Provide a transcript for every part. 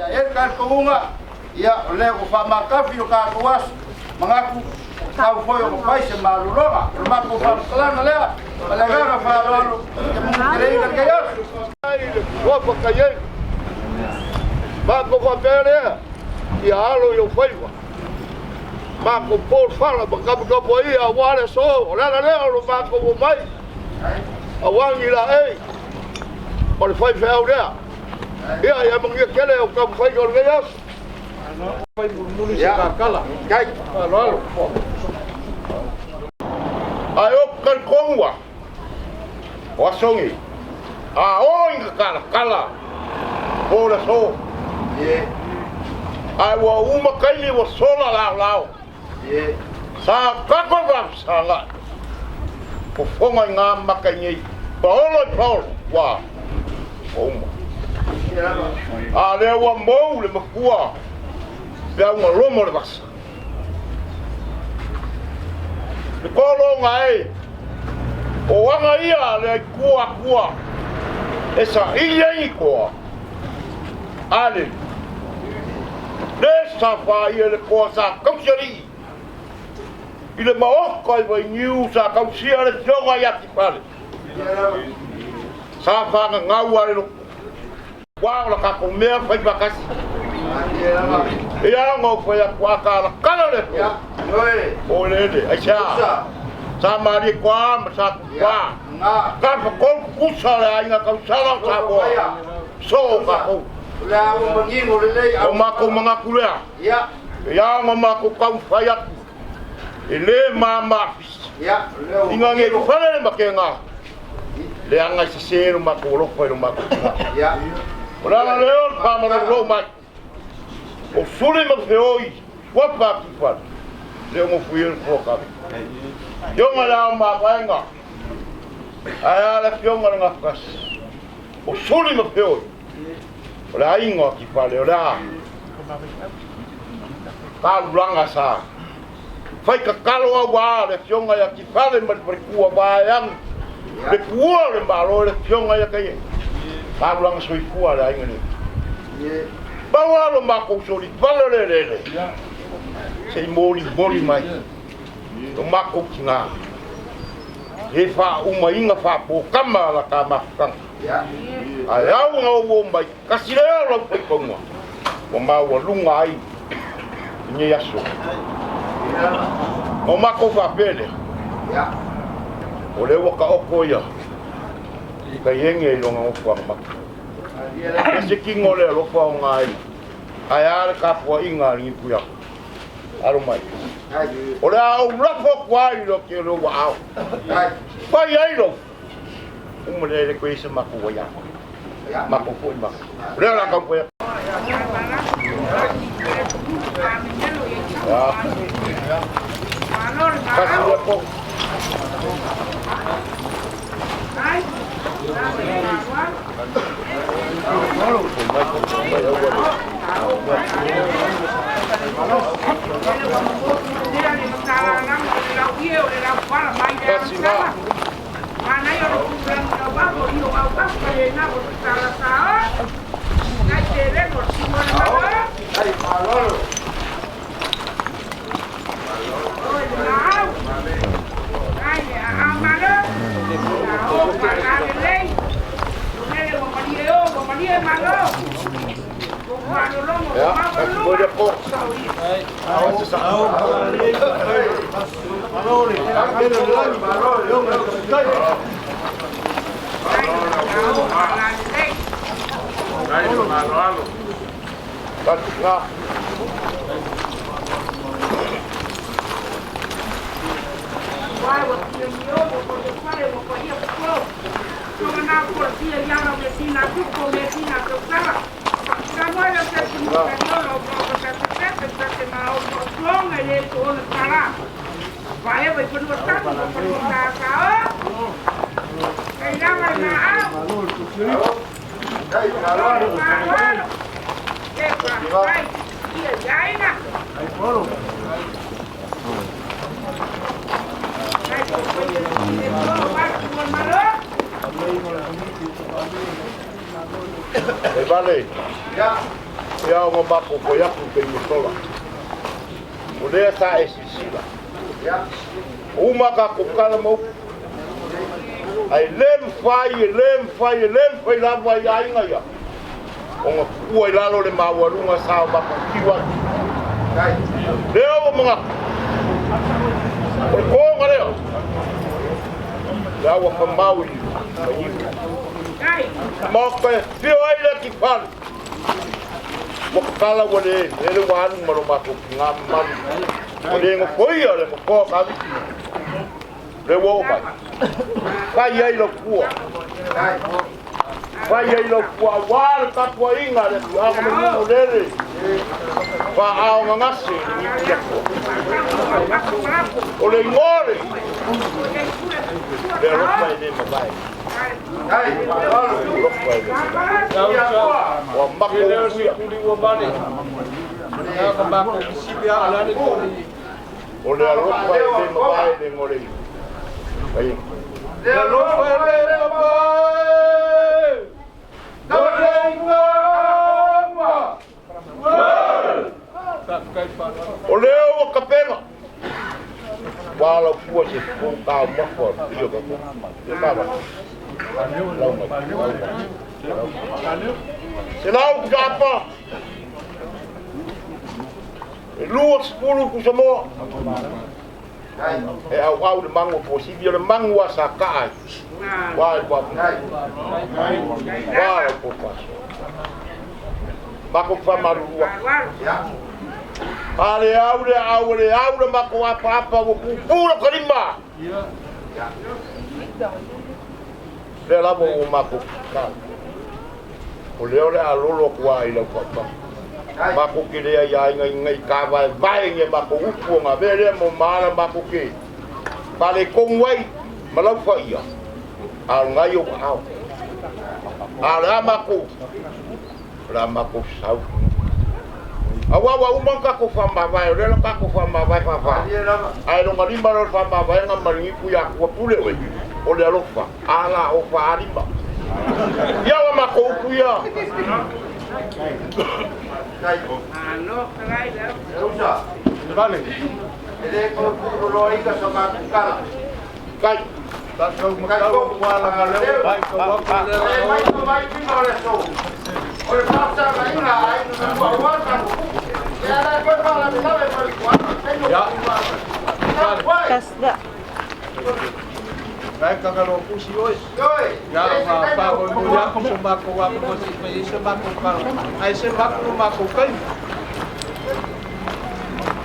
Ya kan kuunga. Ya lego fama kafi ka kuas mengaku kau foi o pai se malulonga. Rumah ku fam kelana lea. Balagara fa lalu. Yang mungkin kan kaya. Wa pa kaya. Ba ko fa pere. Ya alo yo foi wa. Ba ko por fala ba ka do boi a wale so. La lo ba ko mai. Awang ila ei. Ol foi feo dia. Ya mungkin kele o ka foi ko gayas. Vai murmuri se kakala. Kai. Alo. Ayo kan kongwa. Wasongi. Oi kala. Ora so. Ye. Ai wa uma kai wa sola lao. Ye. Sa kako va sala. Ko fonga nga makanyi. Paolo wa. Uma. Ale wa mo le makua. Bea uma lomo le basa. Le kolo ngai. O wanga ia le kua. Esa ia i koa. Ale. Le safa ia le koa sa kausari. Ile maoko i vai niu sa kausia le tionga ia ki pale. Safa nga ngau ale lo. Wao la kako mea fai bakasi. Ia ngau fai a kuaka la kala le koa. Ya. Oi. O lele, aisha. Sama di kwa, masa kwa. Nga. Kapa kol kusa le ainga kausala sa boa. So kako. La o mangingo le O mako mga kulea. Ya. Ia ngo mako kau fai atu. Ele mama. Ya. Leo. Inga nge kufale le makenga. Le anga sisero mako loko ilo mako. Ya. Ora leo pamara lo mai. O sule mo feoi. Wapa kifal. Leo mo fuir foka. Yonga la ma wenga. Aya la yonga nga kas. O sule mo feoi. Ora ingo kifal ora. Ka blanga sa. Fai ka kalo wa le yonga ya kifal mo perkua bayang. Le kuo le balo le yonga ya kai. Ka blanga soi kuo la ingo ni. Ye. Bawa lo mako soli valere. Sei moli mai. Lo mako kinga. E fa uma inga fa po kama la kama kang. Ya. Ai au ngo wo mai kasile lo pe konga. O ma wo lunga ai. Ni yaso. O mako fa pele. Ya. O le waka okoya. Ka yenge lo ngo fa mako. Ese kingo le lo fa ngai. Ai ar ka po inga ni puya. Aro mai. Hai. Ora au rafo kwai lo ke lo wow. Hai. Pai ai lo. Le ko isa mako ya. Ya. Mako foi mako. Le la ka foi. Ya. Kasi le po. Ya, kasih dia po. Awas sesak. Vale. Ya. ia o mako ko ya ku ke musola o le sa e sisila Ya. uma ka ko kala mo ai lem fai la vai ai nga ya o nga ku ai la lo le mawarunga sa ba ku kiwa Kai. leo mga o ko nga leo la wa pa maui mo pe pio ai la ki pan mo kala wa le wa anu mo ma ko ngam man o le ngo foi le mo ko ka le wo ba vai ai lo ku Kai. vai ai lo ku wa ka po inga le a ko mo le va a o ngasi ni ya ko o le ngore le ro pa ni ma vai Kai. ro pa ni Ya. wa ma ko ya Kuli wa bane. Ya ka ba ko sibia ala ni ko ni. o le ro pa ni ma vai ni ngore vai Le lo fa le ba. Tak kai pa. o leo o kapena wala fua se ko ka ma ko yo ka ko e baba lau mai se lau gapa e lua sepuluh ku samo Kai. e au de mango po si bio de mango sa ka wa ko Kai. wa ko pa ba ko fa marua Ya. ale aure mako apa o pura kalima le la mo mako ka o le ore alolo kwa ila papa Kai. mako ke le ya ngai ka vai nge mako upu nga vele mo mala mako ke pale kongwai malau fa ia al ngai o au ala mako la mako sau awa umang ka ko famba vai le ka ko famba vai fa fa Dia nama. ai no ngari maro famba vai nga mari ku ya ko pule we o le rofa ala o fa arimba ya wa ma ko ku ya Kai. No, carai, não. Usa. Vale. Ele ko lo ika sama kala. kai Tak kau makau wala ka le bai ko wa ko le. Mai ko mai pingo le so. Ore pasa ka ina ai no ko wa ka. Ya la ko pa la na le pa ko. Ya. Kasda. Bai ka ka lo pusi oi. Yoi. Ya ma pa ko mo ya ko ma ko wa ko si pe se ba ko ka. Ai se ba ko ma ko kai.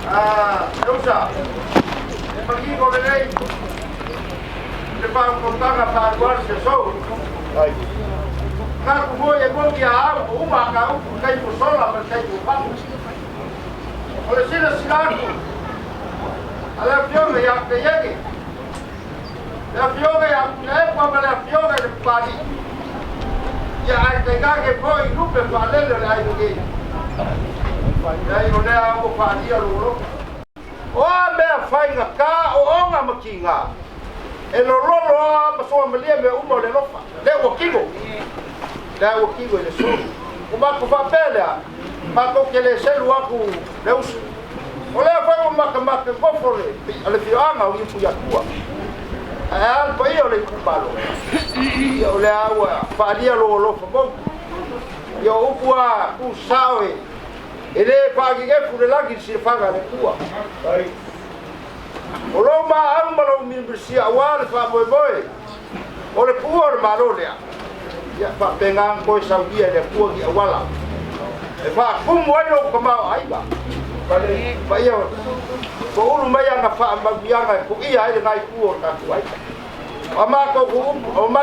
Ah, usa. Pagi ko le nei. Le pa ko tanga pa guar se so. kai Ka ku mo e mo ki a uma ka u kai ku sola pa kai ku pa. Ole sila sila ku. Ala fiore ya ke yegi. La fiore ya ne pa ma la fiore de pari. Ya ai te ga ke poi lupe pa le le ai ke. Ya i ole a o pa dia lo. O me fai nga ka o onga makinga. E lo lolo ma so ma le me umo le lofa. Le o kingo. Le o kingo le so. O ma ko fa pele. Ma ko ke le selu aku le us. O le fa o ma ka ko fole. Ale fi anga o ipu ya tua. Al pa io le kupalo. Io le awa fa dia lo fa bo. Io upua ku sawe. Ele pa ki ke fu le lagi si fa ga le tua. kai O lo ma au ma lo mi brisia wale fa boy boy. O le puor ma lo le. Ya fa pengang ko Saudi le puor ki wala. E fa kum wa lo ko ma ai ba. Ba yo. Ko ulu mai anga fa ma bianga ko ia ai ngai puor ka ku ai. O ma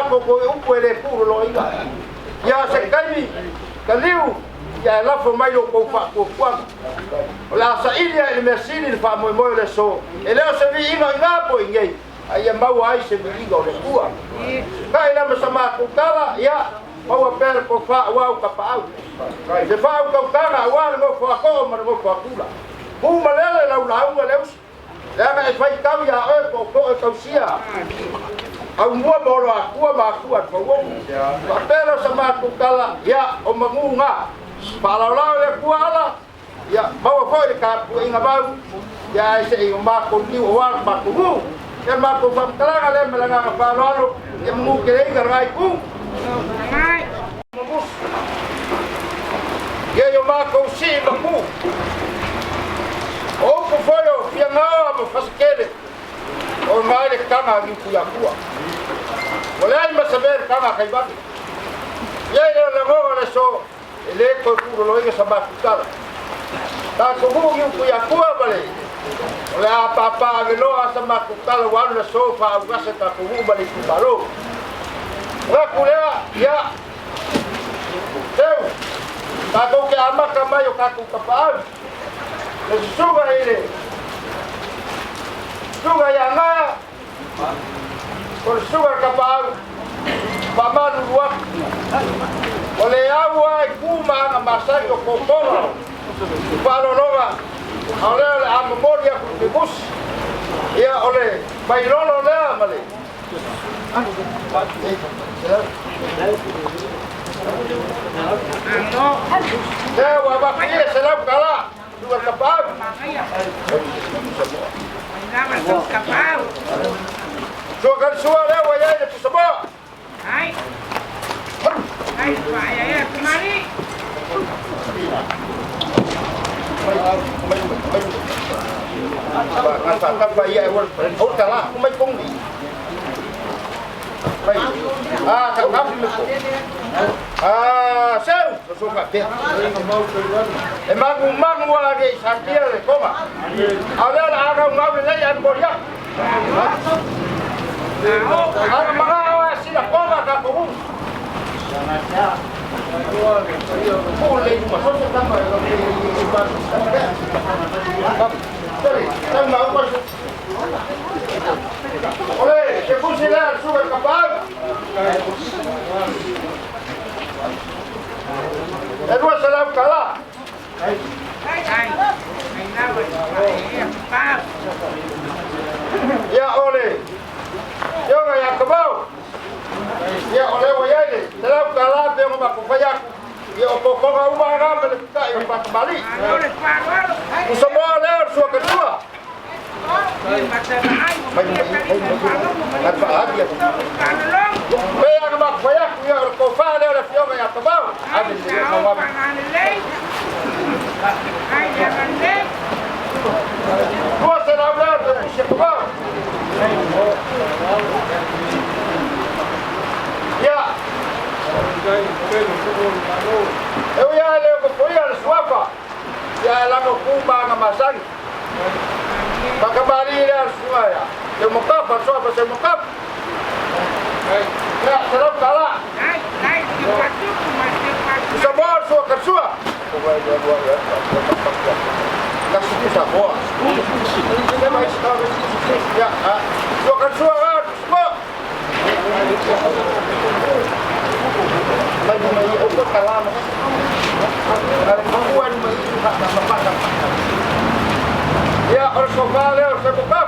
ko upu ele puor lo ia. Ya se kai kaliu ya la fo mai lo ko fa ko kwa. La sa ilia il mesini fa mo mo le so. E le se vi ino ina po ingei. Ai mau ai se vi ingo le tua. Kai la ma sama ko kala ya. Mau per ko fa wa ka pa au. Kai se fa ko kala wa le fo ko ma le fo kula. Pu ma le la la le us. La ga fai ka ya e ko sia. Au mua mo lo akua ma akua fo wo. Pa pelo sama ko kala ya o mangunga. Palalau le kuala. Ya bawa foi ka pu inga bau. Ya se inga mako ni wal mako hu. Ya mako fam kala le melanga palalu. Ya mu kere ngai ku. Ngai. Ya yo mako si mako. O ko foi o pia ngao mo faskele. O mai le kanga ni ku ya ku. Olha mas saber kanga kai ba. Ya yo le go le so. Ele ko ku lo inga sabat kala. Ta ko hu yu ku ya ku bale. Oleh apa-apa gelo sama kukal wan le sofa ugas ta ko hu bale ku balo. Ra ku le ya. Teu. Ta ko ke ama kama yo ka ku kapal. Le suga ile. Suga ya na. Por suga kapal. Paman luak. Oleh awa kuma na masai ko kokoro. Palologa, oleh a memoria de bus, ya oleh bailolo le amale. Dewa bakye selam kala, dua kapal. Nama tu kapal. Sukan suara waya itu semua. Hai. Hai, Pak ya kemari. Ngata bayar oh kalah mai kong di baik tak ngapi lu seu suka dia emang wala ge sakia le koma ada agak ngawi le an boria ana mga sila koma ka ko boleh masuk ke kamar Tang mau masuk. Oleh, se fusilar sube kapal. Edward salam kala. Hai. Nama ya kapal. Ya oleh. Yo ya kebau. Ya oleh wayai. Salam kala dia mau payak. Ya pokok rumah ramai dekat yang pak Bali. Semua lewat suatu kedua. Manfaat ya. Bayar mak bayar ya kofa lewat fiong yang kebau. Habis dia mau Dua senam lewat siapa? Ya. Eu ia ler o que ia suava. Ya lá no Cuba na Masang. Pakabali ya suaya. Eu mukap, suava saya mukap. Ya, serap kala. Semua suah kersua. Kasih kita semua. Ya, suah kersua kan semua. Lagi mai ukur kalam. Kalau kawan mai hak tempat. Ya, harus kembali harus buka.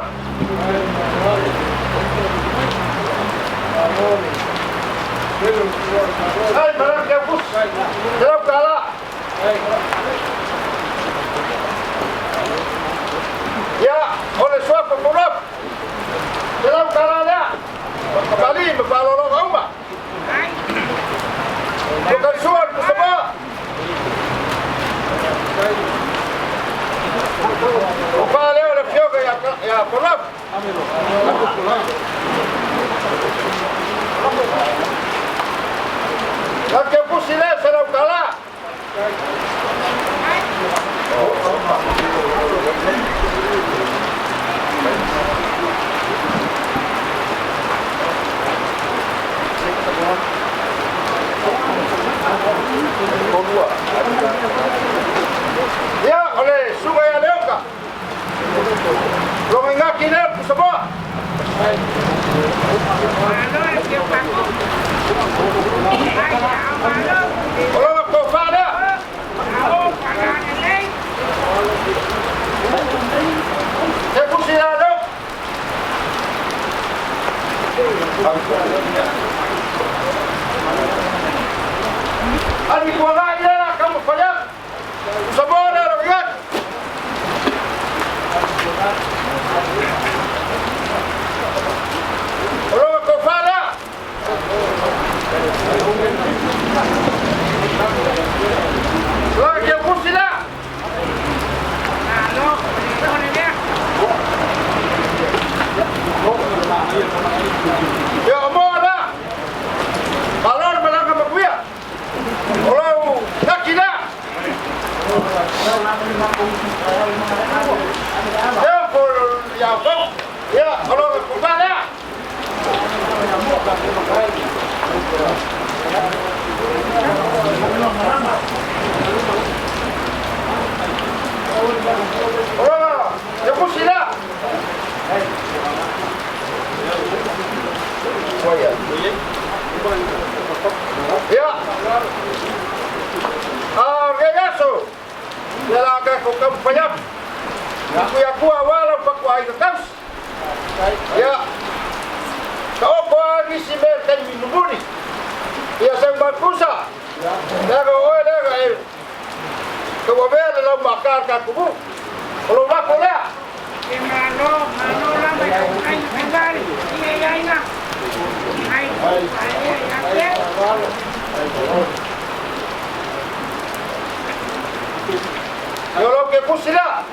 Hai, barang dia bus. Dalam kala. Ya, oleh suap pemurap. Dalam kala dia. Kembali berbalorong rumah. Bukan suar semua. Upah leo le fioga ya polap. Lagi pusile serau kala. Ya, oleh sungai Aleoka. Romengak kini semua. Kalau aku Ya, ya, kalau kembali ya. Oh, ya pun sila. Ya. Regaso. Ya la que con campaña. Aku ya ku awal pak ku ai taus. Ya. Kau kau ni si merkan minumuni. Ya sang bakusa. Ya kau oi. Kau bela la makar ka kubu. Kalau nak boleh. Mano lah mai kembali. Iya ina. Ai. Yo lo que pusila.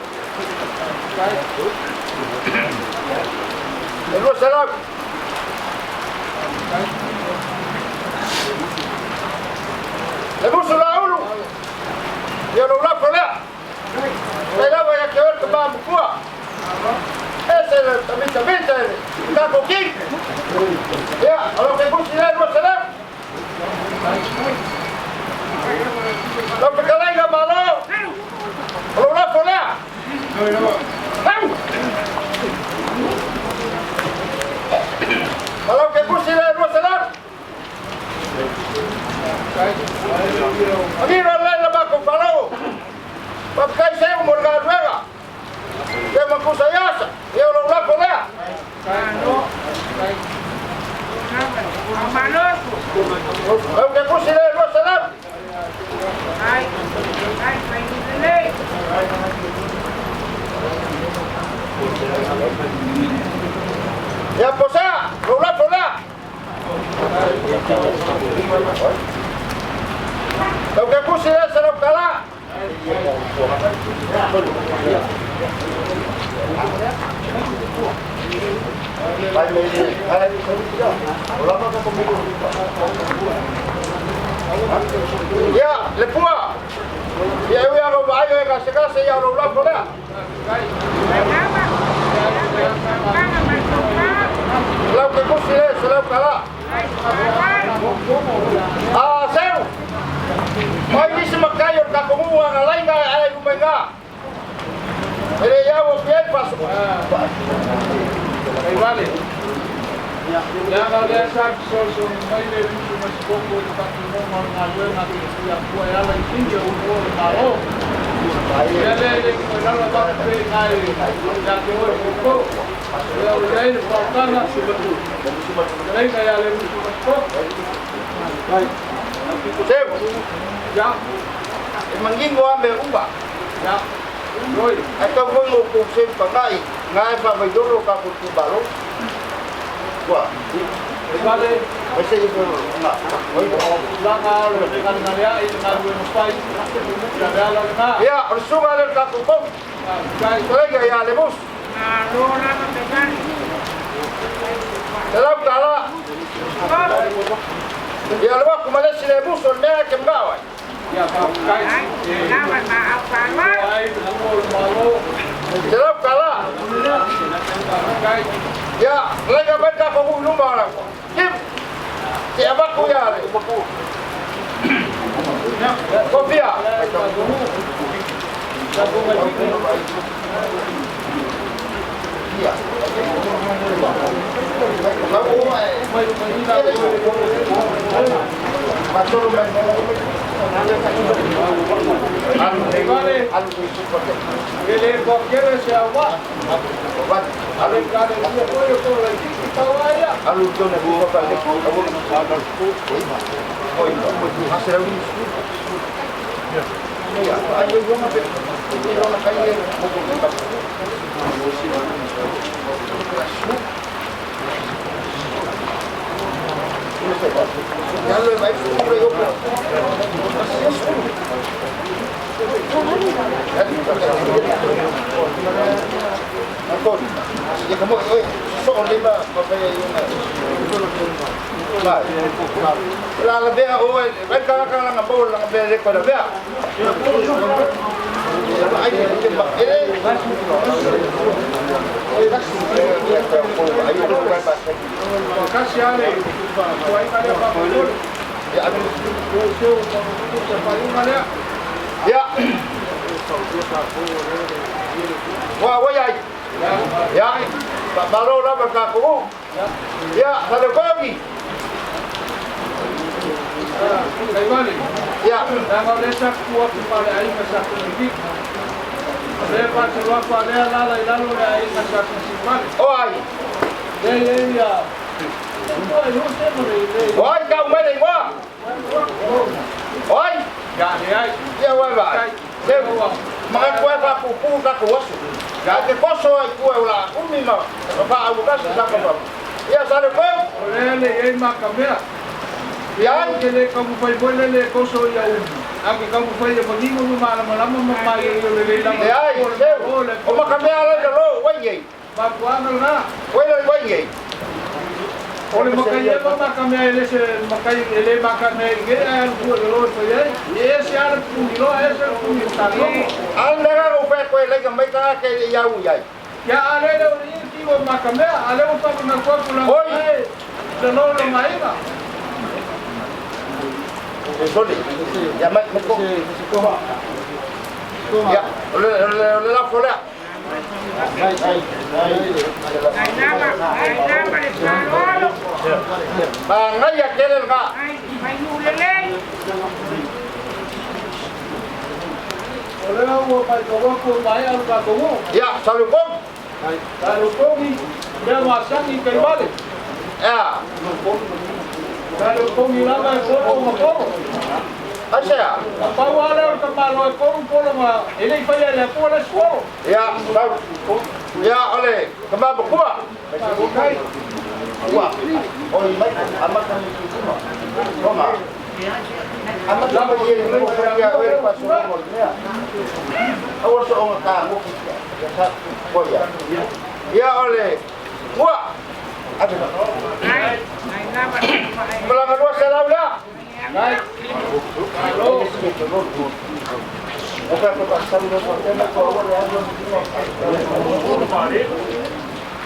Hello salam. Lepas selalu. Ya lo la boleh. Saya voy a quedar con más buah. Ese también está coquín. Ya, a lo que pusila no salam. Lo que caiga malo. Lo la boleh. Kalau ke pusila no salam. Aquí no le la más con palo. Pakai saya umur kan mereka. Dia mampu saya, dia orang lah boleh. Mano. Kalau ke pusila no salam. Ai, ini. Ya posa, lo la boleh. Kalau ke pusila salam kalah. Ya, lepua. Ya, ya lo bayo ya kasih ya lo la boleh. Kalau ke pusila salam kalah. Seu. Oi ni semakayo ka kumuha nga lain nga ay gumenga. Ele ya wo piel paso. Ahí vale. Ya no le saco son muy de mucho poco de patrimonio na buena que ya fue a la india un poco malo. Ya le como la va a pegar ya que voy poco. Ya le faltana se lo. Venga ya le mucho más poco. Seu. Ya, Mangingo ambe umba. ya. Rồi. Ito mo mo kung sin pangai. Ngai pa may duro ka kung tubalo. Wah. Vale. Kasi ito nga. Langar dengan naya ini ngaruh muspai. Ada lana. Ya, rusumalan ka kung bom. Talaga ya lebus. Mano lah memegang. Dalam kala. Ya lewa kumalas si lebus on mea kemgawai. Ya, pakai. Lawan maaf paman. Ai, malu. Dalam kala. Pakai. Ya, lega benda kung lumara ko. Kim. Si abak ko yari. Kopia. Iya. Masuk rumah. Ele qualquer se agua. Ale kare dia boleh tu lagi kita waya. Alu tu nak buat apa ni? Kamu ada school. Oh, ini hasil ini. Ya, ayo jom ambil. Ini orang kaya buku kita. Kalau baik sudah yo. Anton, ya kamu soal lima apa ya ini? Lah lebih awal, mereka akan ngabul, ngabul rekod lebih. Kasih ale. Kuai kali apa pun. Ya. Ya. Wah, ya. Ya. Baru dah berkaku. Ya, ada kopi. Kembali. Ya. Kalau lesak kuat kembali air masak sedikit. Lepas seluar pada lalu air masak sedikit. Oh, ai. Ya. Ôi, công mấy này quá. Ôi. Ya, ya. Ya, quay lại. Xem. Mà anh quay ra phụ phu ra của us. Ya, cái có soi quay là cũng đi mà. Nó pha một cái sao không. Ya, sao được không? Lele ay makamera. Yan. Kele kamu fai boleh koso ya. Aki kamu fai ya pagi mo malam mamai lele lang. Ya, xem. Ông mà camera lên rồi, quay gì? Bakuan na. Quay lên quay gì? Oleh makanya makamera ele se makai ele makamera ge al lo fai. Yes ya pungilo es pungilo. Anh đã có phải quay lên cái mấy cái dao vậy. Ya ale le ni tiwo makamera ale mo pa na kwa kula. Oi. Lo mai ba. Sorry. Ya, me Ya, le la folla. Ay nama de Palolo. Bà ngay ya kelen ka. Ay, may nulele. Oleh mo pa ko mai al ka ko. Ya, salukom. Kalau kau ni dia masak ni kembali. Ya. Kalau kau ni lama kau mau Asya ya? apa wala kembali kau mah ini payah le pola sekolah. Ya, ya oleh kembali berkuah. Bukai. Kuah. Oh, ini amat kan itu mah. Roma. Amat lama dia ni mau kerja oleh pasal molnya. Awas orang kamu. Oh ya. Ya oleh. Kuah. Ada. Ay nama de Pelanggan dua salam dah. Baik. Halo. Oke, pasal dua nak bawa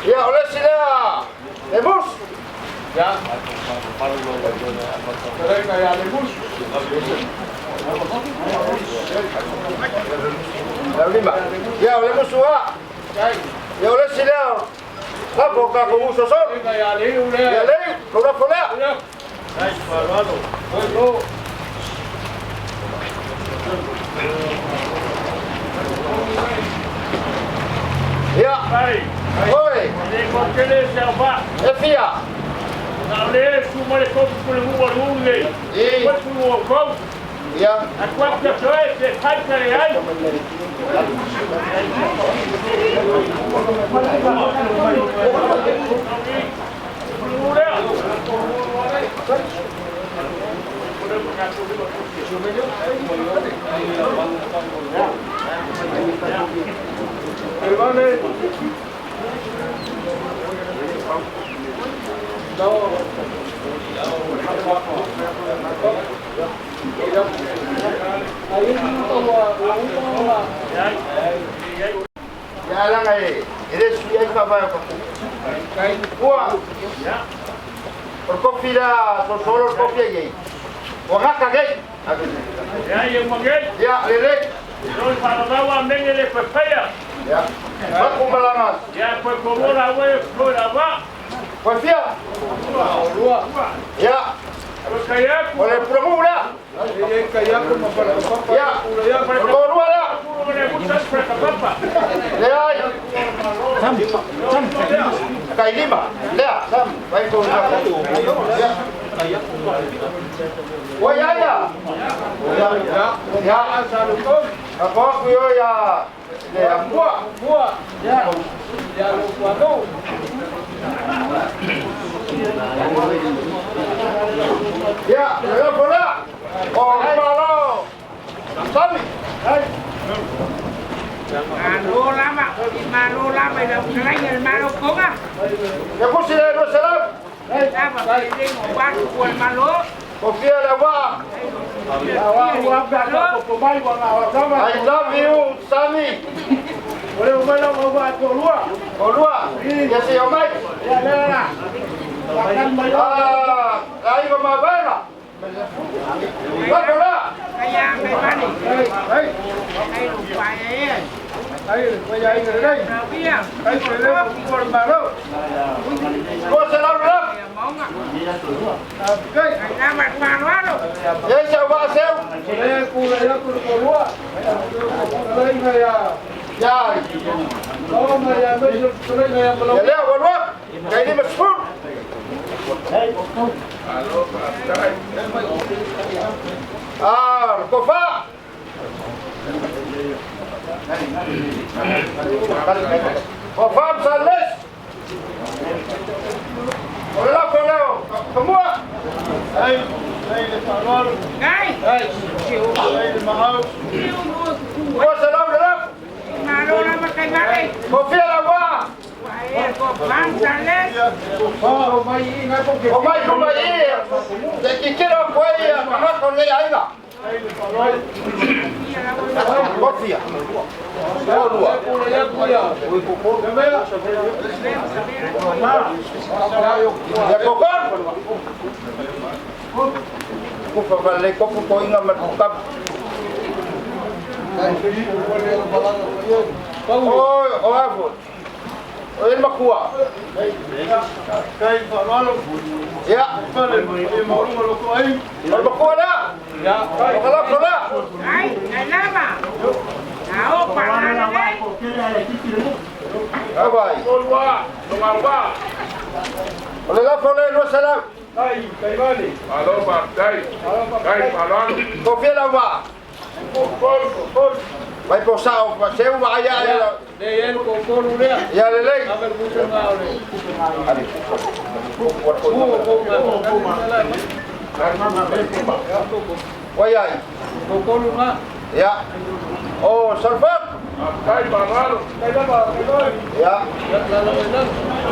ya oleh sila. Lebus. Ya. Mereka ya lebus. Lima. Ya oleh musuh. Ya oleh sila. Apa kau musuh sosok? Mereka ya le udah. Ya le, kau dah boleh. Ya. Baik, Palolo. Oi, Ya. Baik. Oi. Ni kau kene siapa? Efia. Nale semua le kau pun buat uang. Iya. Kau pun kau. Ya. Aku akan coba hai kalian. Ya lang ay. Ini suya ka ba ko? Kay kuha. Ya. Kopi dah, solo kopi aja. Wah kagak. Ya, yang manggil. Ya, lele. Terus para bawa mengenai pepaya. Ya. Aku melangas. Ya, pues como la voy a va. Confia. Dua. Ya. Terus kayak Oleh promo dah. ini kayak aku mau pada papa. Ya. Ya, pada Kedua dah. aku menemukan pada papa. Lea. Kay lima. Lea. Sam. Baik tu. Ya. Wah ya ya. Ya, assalamualaikum. Apa aku yo ya. Ya buah. Buah. Ya. Ya lu kuado. Ya, lea bola. Oh, malo. Sami. Hai. Malo lama dah mulai malo kau ah. Ya aku sila no salam. Apa ini mau buat malo. Confia la wa. I love you, Sammy. Olua. Ya se llama. Ahí va más buena. Vamos. Kaya may mani. Ay, lupa yan. Rabia. Kau selalu lap. Mau nggak? Kaya manualo. Ya siapa sel? Ya. Ya lihat Olua. Kayak ini mesfur. Kofa. Kofa Sales. Hola, Coleo. Semua. Guys. Kau selalu lap. Malo na makagari. Kofi lawa. Wah, kok Sales. Komai komai. Jadi kira kau ya, mana kau ni ayah? Kofi ya. Olua. Ya kokon. Kupa balik ko po inga matukap. Oy, oavut. Oy makua. Ya. Makua na. Ya. Kalau kalau. Ay, nalama. Ako, pangalan eh. Abay. Oleh la fole no salam. Kofi lawa. Vai posar o seu vai ya. Ya lele. Wayai. Ya. Oh, salfak. Ya.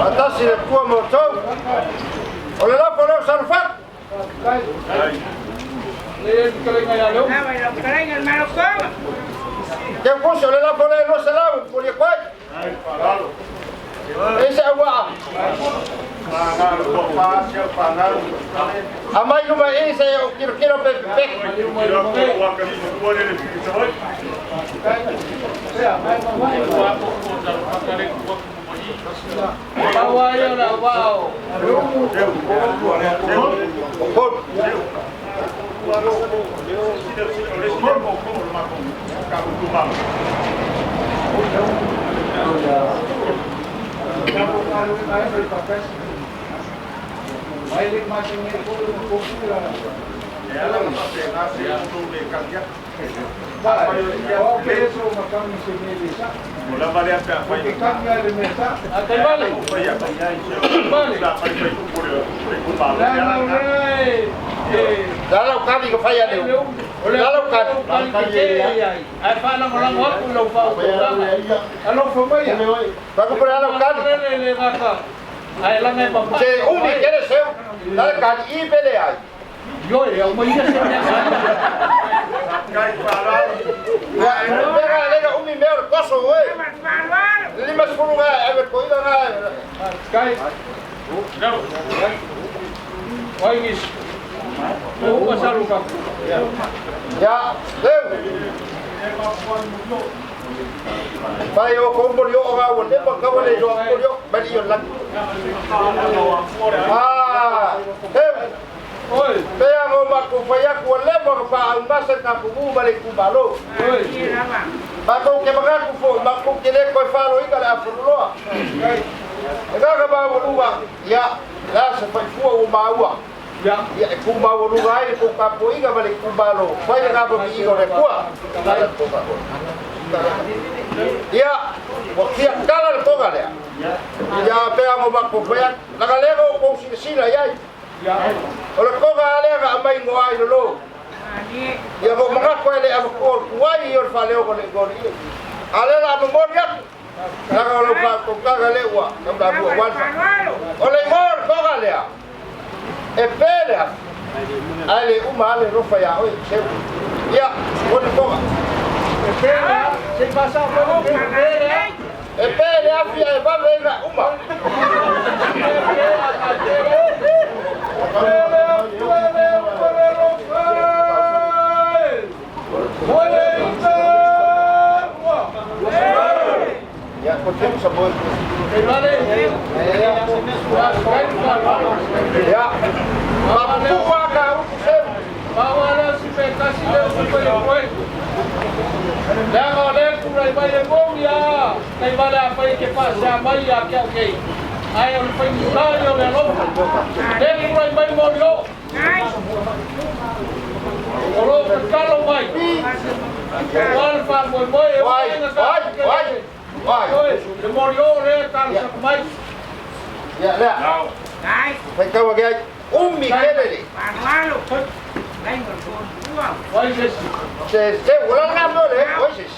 Atas sini tua motor. Oleh la fole salfak. Ay, lo traen el malo como. Que puso oleh la fole no salam, por igual. Ese agua. Amai numa ese eu quero pepe. Dalam kali ke faya ni. Dalam kali. Ai fa na molang wa ku lo fa ko la. Alo fa ba ya. Bago por dalam kali. Ai la ngai pa. Se umi quer seu. Dalam kali I pele ai. Yo ya mo ia se ne. Ya, pega lega umi mer koso oi. Manualo. Lima sepuluh ai, ave coida na. Kai. Oi gis. Mo pasal ka. Ya, deu. Pai o kombo yo ga wonde ba ka wale yo ko yo bali yo lak. Deu. Oi. Pea mo ma ko faya ko le mo pa ambasa ka ku bali ku balo. Ay, rama. Ba ko ke ba ku fo, ba ko ke le ko falo ika la fulo. Ga ba wo ba. Ya, la se fa fu o ma wa. Ya. Ya ku ma wo lu ga ko ka po ika bali ku balo. Faya ga ba bi ko le ko. Ya, waktu kala to ga le. Ya pea mo ba ko faya. La ga le ko sila ya. Ora ko ga le ga mai ngo ai lo. Ani. Ya ko mga ko le am ko kuai yor fa le ko le ko ni. Ale la mo ya. La ga lo fa ko ga le wa. Kam da bu wan. Manualo. Ole mor ko ga le. E pele. Ale uma ale rofa ya oi seu. Ya, pode toga. Se passar por E pele afia e va venga uma. Ya, contemos a boa. Ya. Papu waka seu. Bawala si pekasi le kupai. Jangan le kurai bayar bom ya. Kay bala apa ke pasa mai ya kya okay. Ayo pai mulayo le lo. Le kurai bay mo lo. Olo kalau mai. Wal fa mo boy. Vai. Le morio le kan sa mai. Ya, ya. Phải câu cái mi kelele. Vai ses. Se ulang nam lo le, oises.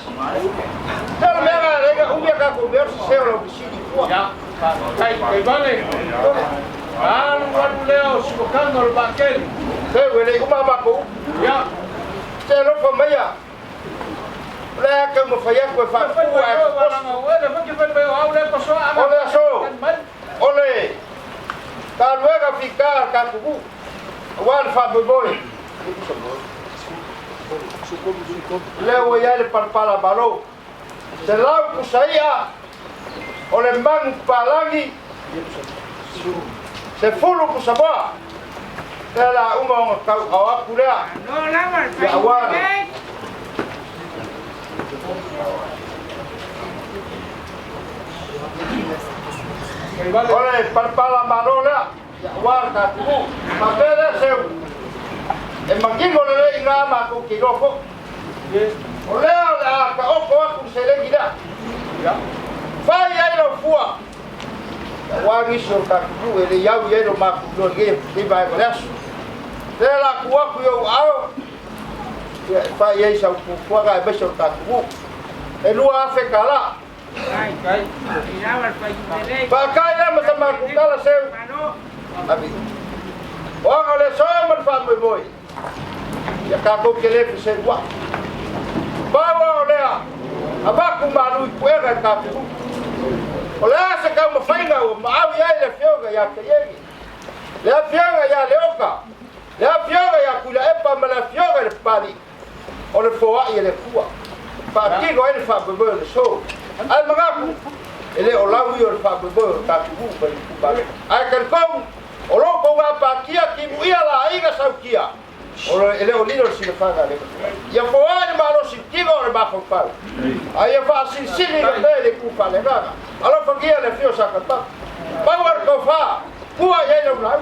Kalau mereka mereka ka conversa se lo bisini kuah. Ya. Kay bale. Kan wan leo sukan nol bakel. Se wele umama ko. Ya. Se lo famaya. La que me falla pues fa kuah. Ole so. Ole. Tal luego ficar kakubu. Wan fa boy. Leo ya le parpala balo. Se lau kusaia. Ole man palangi. Se fulu kusaba. Tela uma kau awaku lea. Ya awal. Ole parpala balo lea. Ya awal kakubu. Mapele seu. E mangingo le ingama ku kiroko. Oleo la ka oko aku selengi da. Ya. Fai ai lo fua. Wangi so ka ku ele yau yelo ma ku lo ge di bai kolas. Tela ku aku yo ao. Ya fai ai sa ku fua ga be so ka ku. E lua fe kala. Ba kai la ma sama ku kala seu. Abi. Wang ole so man fa mo boy. Ya kako kele se wa bawa olea abaku malu kuera kapu olea se ka mo fainga o maawi ai le fioga ya kayegi le fioga ya leoka le fioga ya kula epa ma le fioga le pali ole foa ia le kua pa kigo ele fa bebo le so ai magaku ele olau yo le fa bebo kapu ba ai kan kom olo ko wa pa kia ki muia la inga saukia ora ele o lino si faga le ya foa ma lo si tigo le ba fo pa ai fa si le bele ku fa le gaga alo fagia le fio sa kata power ko fa kuwa ye lo la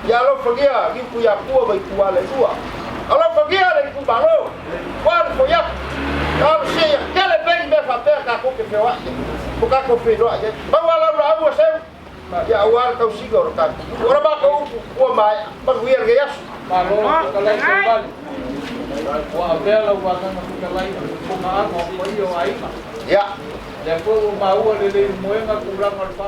ya lo fagia ki ku ya kuwa ba ku ale tua alo fagia le ku ba lo wa fo ya ka si ya kele ben me fa per ka ko ke fe wa ko ka ko fe lo ya ba wa la wa se ya awal kau sigor kan ora ba ko ko mai ba wier ge yas Malo kalai kembali. Wa abela wa kana kalai ko ma ko ko yo ai ma. ya Ya ko ma wa le moenga kurang alfa.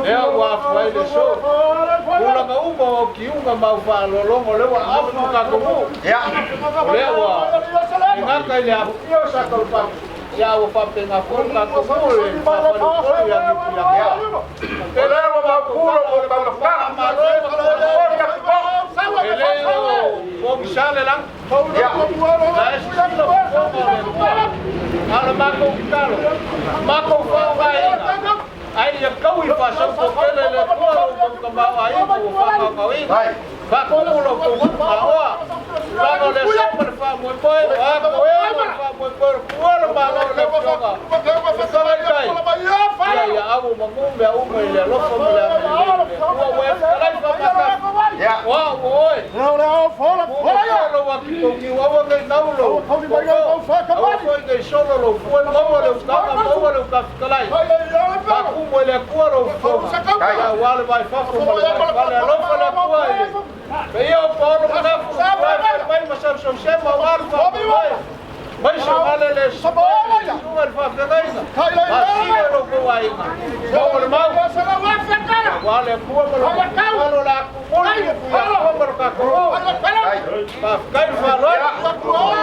Ya wa fai de so. Kula ka umo kiunga ma fa lolongo le wa afu ka ko. ya Le wa. Ngaka ile afu yo sa ko pa. Ya wa fa pe na ko ka ko le pa pa ko ya ni ya. ele wa kulo ko ka ka ma lo Bom sale lang. ya Ala mako kitalo. Mako fa vai. Ai ya kau i fa so ko ele le ko ko ma ai ko fa ka ai. hai Fa ko lo ko ma wa. La no le so per fa mo poi. A ko fa mo por ko lo ma lo le ko ka. Ya ya abu mangumbe au mo le lo ko le. Ko we kalai fa ma ka. ya Wa oi. Lo wa ki ko ki wa wa ngai na lo. Ko ngai solo lo fu lo wa lo ka ma lo ka kalai. Ka ku mo le ko ro ko. Ya wa le vai fa ko mo le lo fa le ko ai. Pe yo po lo ka fu. Vai ma sa so se ma wa fa. Vai so vale le so. Su el fa kalai. Así lo ko ai. Mo le ma. Wa le ko mo lo la ku mo le ku ya ko mo ka ko. Ai. Pa kai fa ro.